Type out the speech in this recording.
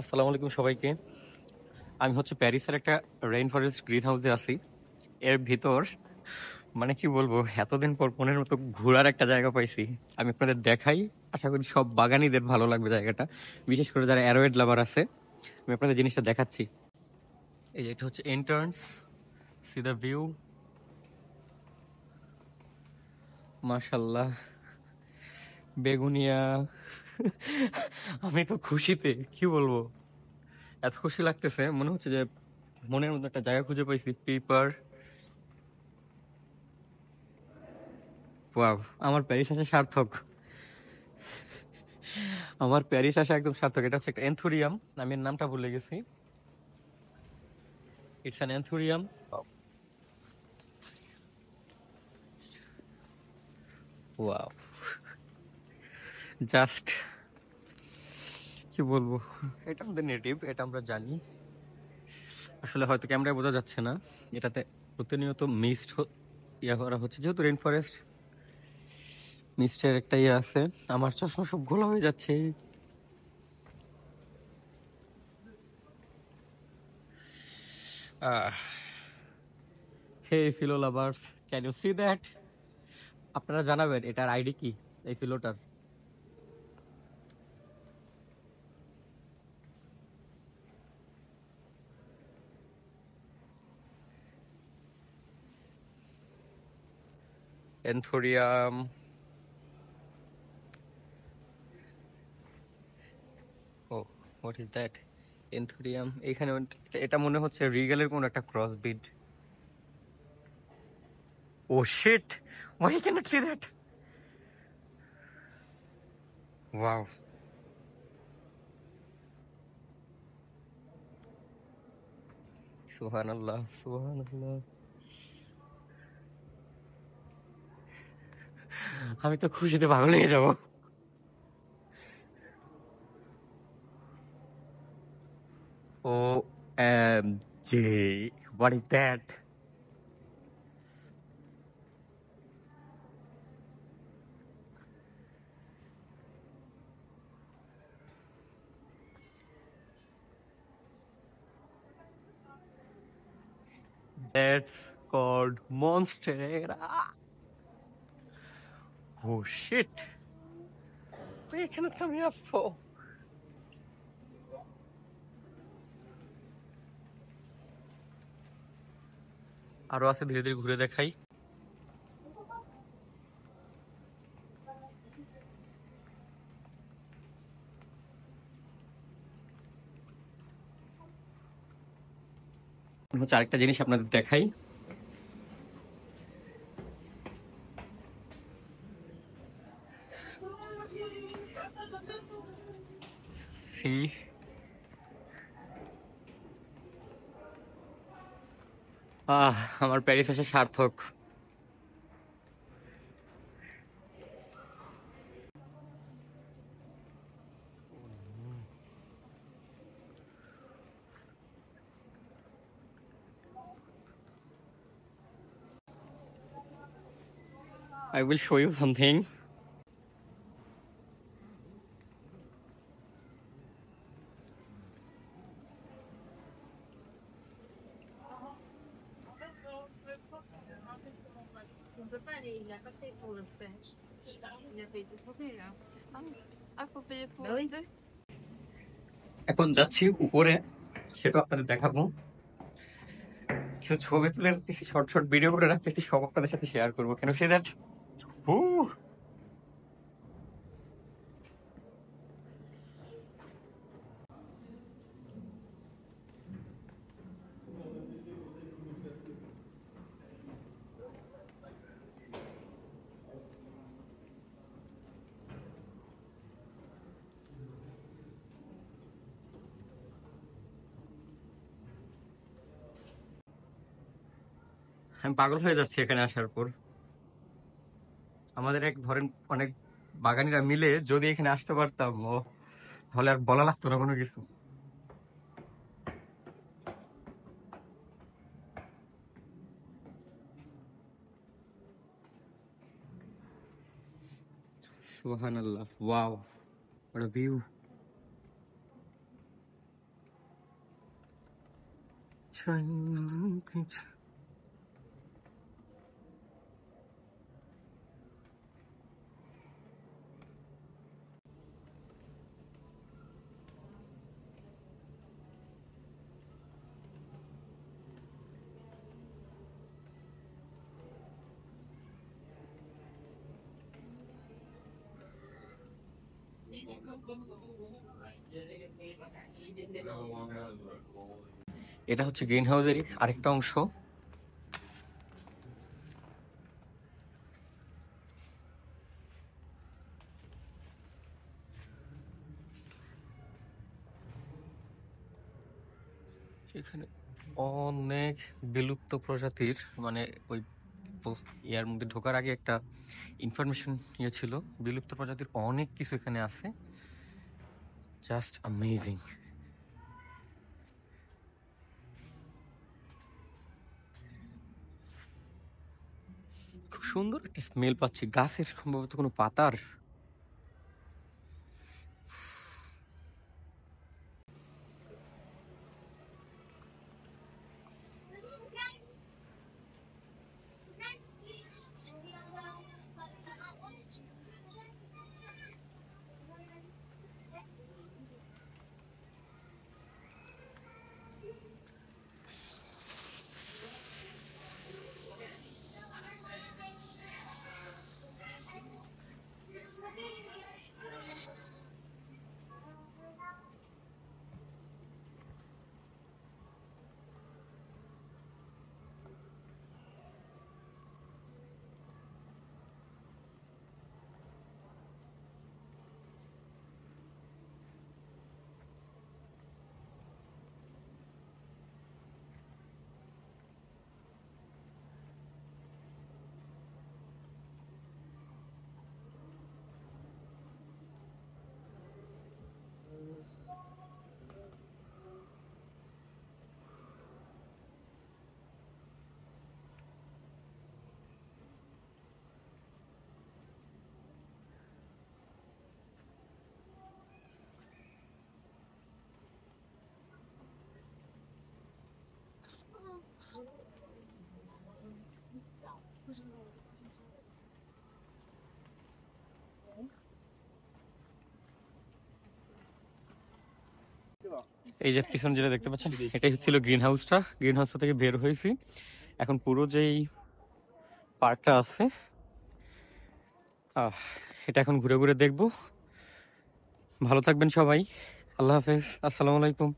আসসালামু আলাইকুম সবাইকে। আমি হচ্ছে প্যারিসের একটা রেইন ফরেস্ট গ্রিন হাউসে আছি। এর ভিতর মানে কি বলবো, এতদিন পর মনের মতো ঘোরার একটা জায়গা পাইছি। আমি আপনাদের দেখাই, আশা করি সব বাগানীদের ভালো লাগবে জায়গাটা, বিশেষ করে যারা অ্যারোয়েড লাভার আছে। আমি আপনাদের জিনিসটা দেখাচ্ছি। এই যে এটা হচ্ছে এন্ট্রান্স, সি দ্য ভিউ, মাশাল্লাহ, বেগুনিয়া। আমি তো খুশিতে কি বলবো, এত খুশি লাগতেছে, মনে হচ্ছে যে মনের মতো একটা জায়গা খুঁজে পাইছি। পেপার, ওয়াও, আমার প্যারিস আসা সার্থক। আমার প্যারিস আসা একদম সার্থক। এটা হচ্ছে একটা এনথুরিয়াম, আমি এর নামটা ভুলে গেছি। It's an anthurium. Wow, just কি বলবো, এটা আমাদের নেটিভ, এটা আমরা জানি। আসলে হয়তো ক্যামেরায় বোঝা যাচ্ছে না, এটাতে প্রতিনিয়ত মিস্ট ইয়া করা হচ্ছে, যেহেতু রেইন ফরেস্ট, মিস্টের একটা ইয়ে আছে। আমার চশমা সব ঘোলা হয়ে যাচ্ছে। Hey philo lovers, can you see that? আপনারা জানাবেন এটার আইডি কি, এই ফিলোটার। Anthurium, oh what is that? Anthurium. এখানে এটা মনে হচ্ছে রিগেলের কোন একটা cross breed. Oh shit, why can I see that? Wow, সুবহানাল্লাহ সুবহানাল্লাহ। আমি তো খুশিতে পাগল হয়ে যাব। O M G, what is that? That's called monster. Oh shit, where can it come here for? আরো আছে, ধীরে ধীরে ঘুরে দেখাই। হচ্ছে আরেকটা জিনিস আপনাদের দেখাই। See? আমার প্যারিস আসা সার্থক। I will show you something. On peut pas aller, il n'a pas fait pour le faire. Il a payé pour lui, là. Faut payer pour oui. Deux. এখন যাচ্ছি উপরে, সেটা আপনাদের দেখাবো। কিছু ছবি তুলে রাখতেছি, শর্ট শর্ট ভিডিও করে রাখতেছি, সব আপনাদের সাথে শেয়ার করবো। কেন সে দ্যাট? আমি পাগল হয়ে যাচ্ছি এখানে আসার পর। আমাদের এক ধরেন অনেক বাগানিরা মিলে যদি এখানে আসতে পারতাম, ও তাহলে আর বলা লাগতো না কোনো কিছু। সুবহানাল্লাহ, ওয়াও, what a view. এটা হচ্ছে গ্রিন হাউসেরই আরেকটা অংশ। এখানে অনেক বিলুপ্ত প্রজাতির, মানে ওই ইয়ার মধ্যে ঢোকার আগে একটা ইনফরমেশন ইয়ে ছিল, বিলুপ্ত প্রজাতির অনেক কিছু এখানে আছে, জাস্ট অ্যামেজিং। খুব সুন্দর একটা স্মেল পাচ্ছি, গাছের সম্ভবত কোনো পাতার। এই যে পিছন যেটা দেখতে পাচ্ছেন, এটাই হচ্ছিল গ্রিন হাউসটা। গ্রিন হাউসটা থেকে বের হয়েছি, এখন পুরো যেই পার্কটা আছে এটা এখন ঘুরে ঘুরে দেখবো। ভালো থাকবেন সবাই, আল্লাহ হাফেজ, আসসালামু আলাইকুম।